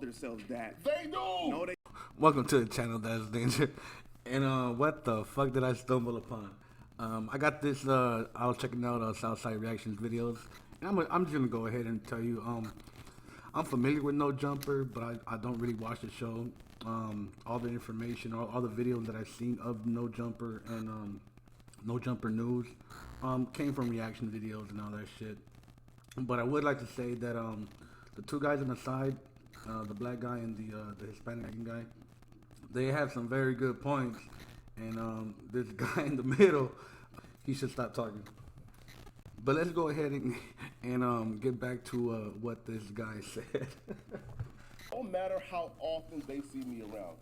themselves that. They do. No, they. Welcome to the channel That's Danger. And what the fuck did I stumble upon? I got this. I was checking out Southside Reactions videos, and I'm just gonna go ahead and tell you. I'm familiar with No Jumper, but I don't really watch the show. All the information, all the videos that I've seen of No Jumper and No Jumper news came from reaction videos and all that shit. But I would like to say that the two guys on the side, the black guy and the Hispanic guy, they have some very good points, and this guy in the middle, he should stop talking. But let's go ahead and get back to what this guy said. No matter how often they see me around,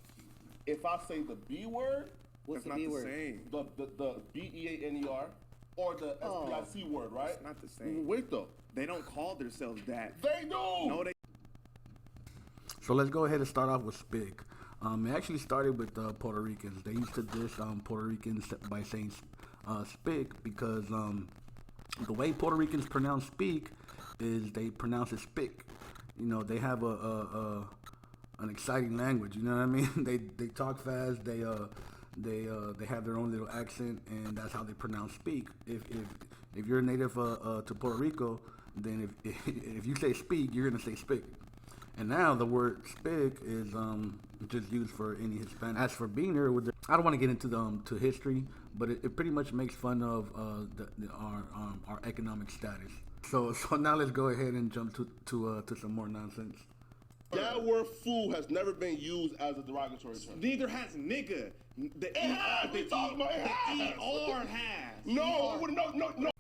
if I say the B word, What's the B word? the B-E-A-N-E-R, or the S-P-I-C word, right? It's not the same. Wait though. They don't call themselves that. They do. No, they. So let's go ahead and start off with Spig. It actually started with Puerto Ricans. They used to diss Puerto Ricans by saying Spig because the way Puerto Ricans pronounce speak is they pronounce it spick. You know, they have an exciting language. You know what I mean? They talk fast. They have their own little accent, and that's how they pronounce speak. If you're a native to Puerto Rico, then if you say speak, you're gonna say spick. And now the word spig is just used for any Hispanic. As for Beaner, I don't want to get into to history, but it pretty much makes fun of our economic status. So now let's go ahead and jump to some more nonsense. That word fool has never been used as a derogatory term. Neither has nigga. The has. We talking about it has. ER has. No, no.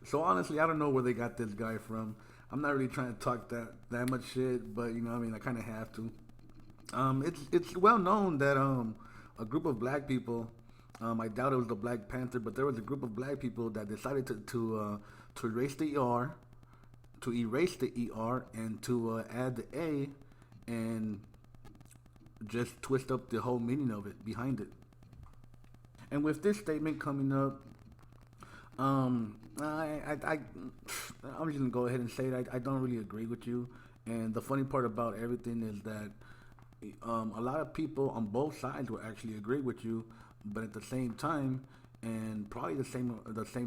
So honestly, I don't know where they got this guy from. I'm not really trying to talk that much shit, but you know, I mean, I kind of have to. It's well known that a group of black people, I doubt it was the Black Panther, but there was a group of black people that decided to erase the ER, and to add the A, and just twist up the whole meaning of it behind it. And with this statement coming up, I'm just gonna go ahead and say that I don't really agree with you. And the funny part about everything is that a lot of people on both sides will actually agree with you, but at the same time, and probably the same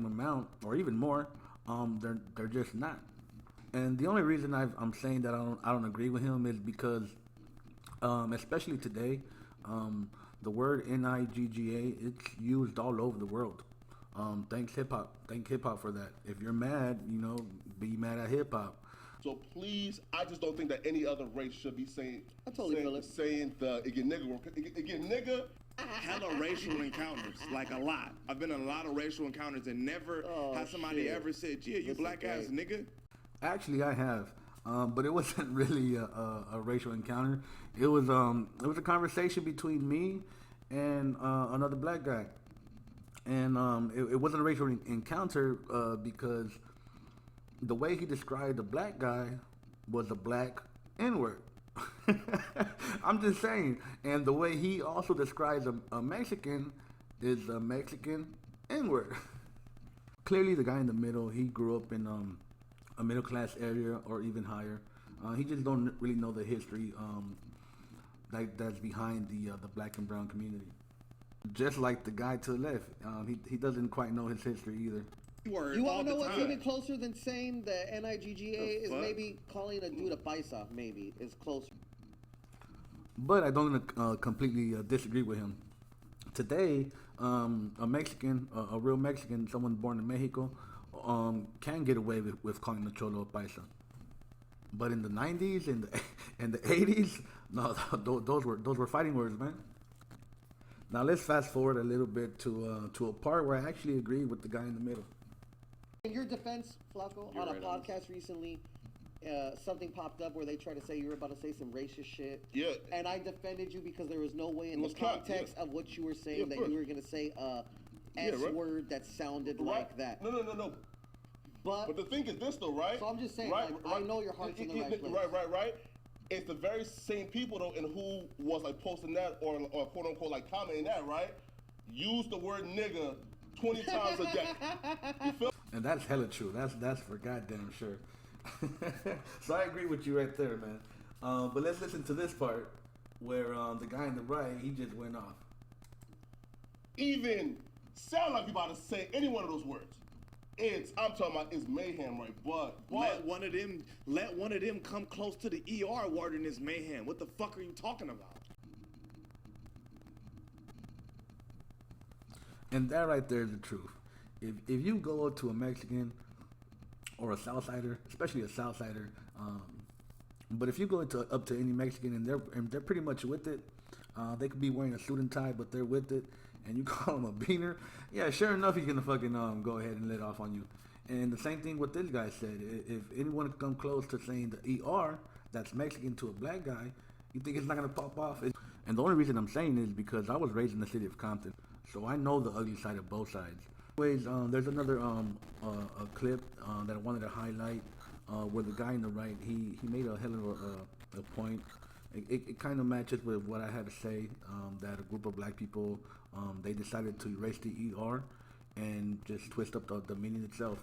amount or even more, they're just not. And the only reason I'm saying that I don't agree with him is because, especially today, the word Nigga, it's used all over the world. Thank hip hop for that. If you're mad, you know, be mad at hip hop. So please, I just don't think that any other race should be saying. I totally feel it. Saying it get nigga. Hella racial encounters, like a lot. I've been in a lot of racial encounters and never has somebody ever said, "Yeah, you black ass nigga." Actually, I have, but it wasn't really a racial encounter. It was a conversation between me and another black guy. And it wasn't a racial encounter because the way he described the black guy was a black N-word. I'm just saying. And the way he also describes a Mexican is a Mexican N-word. Clearly, the guy in the middle, he grew up in a middle-class area or even higher. He just don't really know the history that's behind the black and brown community. Just like the guy to the left, he doesn't quite know his history either. You want to know what's even closer than saying the Nigga is maybe calling a dude a paisa, maybe, is closer. But I don't completely disagree with him. Today, a Mexican, a real Mexican, someone born in Mexico, can get away with calling the cholo a paisa. But in the 90s and the 80s, no, those were fighting words, man. Now let's fast forward a little bit to a part where I actually agree with the guy in the middle. In your defense, Flakko, on a podcast recently, something popped up where they tried to say you were about to say some racist shit. Yeah. And I defended you because there was no way in the context of what you were saying that you were going to say a S word that sounded like that. No. But the thing is this though, right? So I'm just saying, right. I know your heart's in the right place. Right. It's the very same people though, and who was like posting that or quote unquote like commenting that, right? Use the word nigga 20 times a day. You feel? And that's hella true. That's for goddamn sure. So I agree with you right there, man. But let's listen to this part where the guy on the right, he just went off. Even sound like you about to say any one of those words. I'm talking about it's mayhem, right? But let one of them come close to the ER word in this mayhem. What the fuck are you talking about? And that right there is the truth. If you go to a Mexican or a Southsider, especially a Southsider, but if you go up to any Mexican and they're pretty much with it, they could be wearing a suit and tie, but they're with it, and you call him a beaner, yeah, sure enough, he's gonna fucking go ahead and let off on you. And the same thing what this guy said. If anyone come close to saying the ER that's Mexican to a black guy, you think it's not gonna pop off? And the only reason I'm saying is because I was raised in the city of Compton, so I know the ugly side of both sides. Anyways, there's another a clip that I wanted to highlight where the guy on the right, he made a hell of a point. It kind of matches with what I had to say, that a group of black people, they decided to erase the ER and just twist up the meaning itself.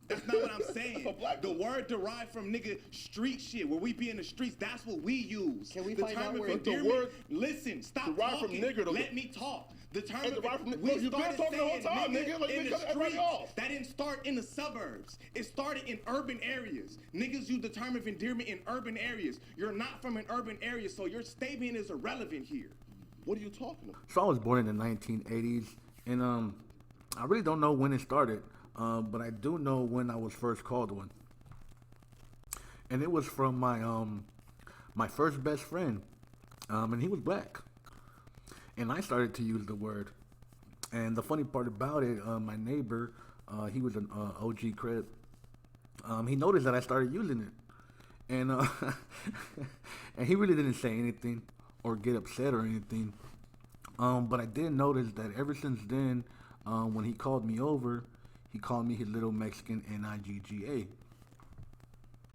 That's not what I'm saying. The word derived from nigga street shit. Where we be in the streets, that's what we use. Can we find out where the word? Listen, stop derived talking. From nigger, let me talk. The term you've been talking the whole time, nigga. Like, in the streets. That didn't start in the suburbs. It started in urban areas. Niggas use the term of endearment in urban areas. You're not from an urban area, so your statement is irrelevant here. What are you talking about? So I was born in the 1980s, and I really don't know when it started. But I do know when I was first called one, and it was from my first best friend, and he was black, and I started to use the word. And the funny part about it, my neighbor, he was an OG Crip. He noticed that I started using it, and and he really didn't say anything or get upset or anything. But I did notice that ever since then, when he called me over, he called me his little Mexican Nigga.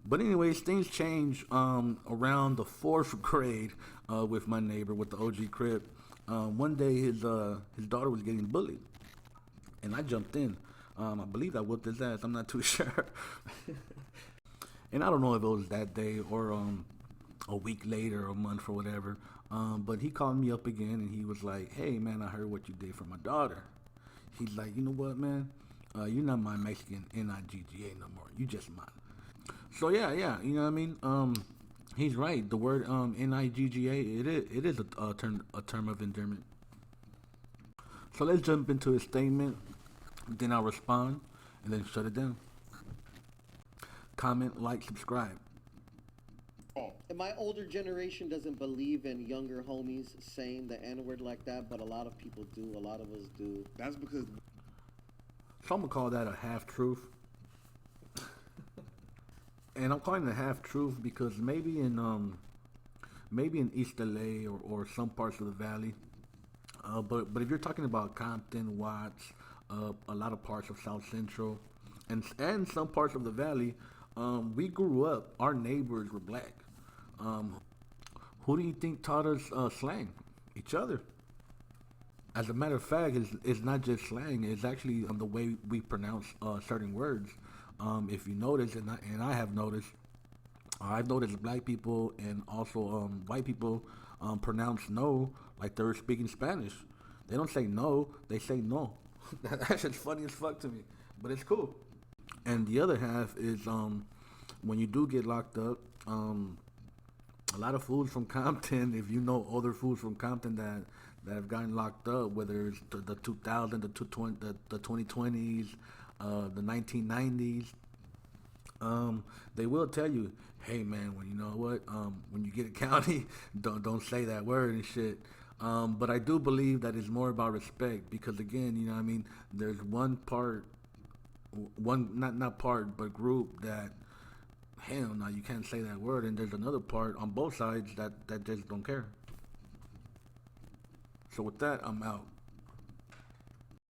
But anyways, things changed around the 4th grade with my neighbor, with the OG Crip. One day his daughter was getting bullied, and I jumped in. I believe I whooped his ass. I'm not too sure. And I don't know if it was that day or a week later or a month or whatever. But he called me up again, and he was like, "Hey man, I heard what you did for my daughter." He's like, "You know what, man? You're not my Mexican Nigga no more. You just mine." So yeah, you know what I mean? He's right. The word Nigga, it is a term of endearment. So let's jump into his statement, then I'll respond, and then shut it down. Comment, like, subscribe. And my older generation doesn't believe in younger homies saying the N-word like that, but a lot of people do. A lot of us do. That's because... Some would call that a half-truth. And I'm calling it a half-truth because maybe in East LA or some parts of the valley, but if you're talking about Compton, Watts, a lot of parts of South Central, and some parts of the valley, we grew up, our neighbors were black. Who do you think taught us slang? Each other. As a matter of fact, it's not just slang. It's actually the way we pronounce certain words. If you notice, and I have noticed, I've noticed black people and also white people pronounce no like they're speaking Spanish. They don't say no, they say no. That's just funny as fuck to me, but it's cool. And the other half is when you do get locked up, a lot of fools from Compton, if you know other fools from Compton that have gotten locked up, whether it's the 2000s, the 2020s, the 1990s, they will tell you, hey man, when you know what, when you get a county, don't say that word and shit. But I do believe that it's more about respect because again, you know what I mean, there's not part, but group that, hell no, you can't say that word, and there's another part on both sides that just don't care. So with that, I'm out.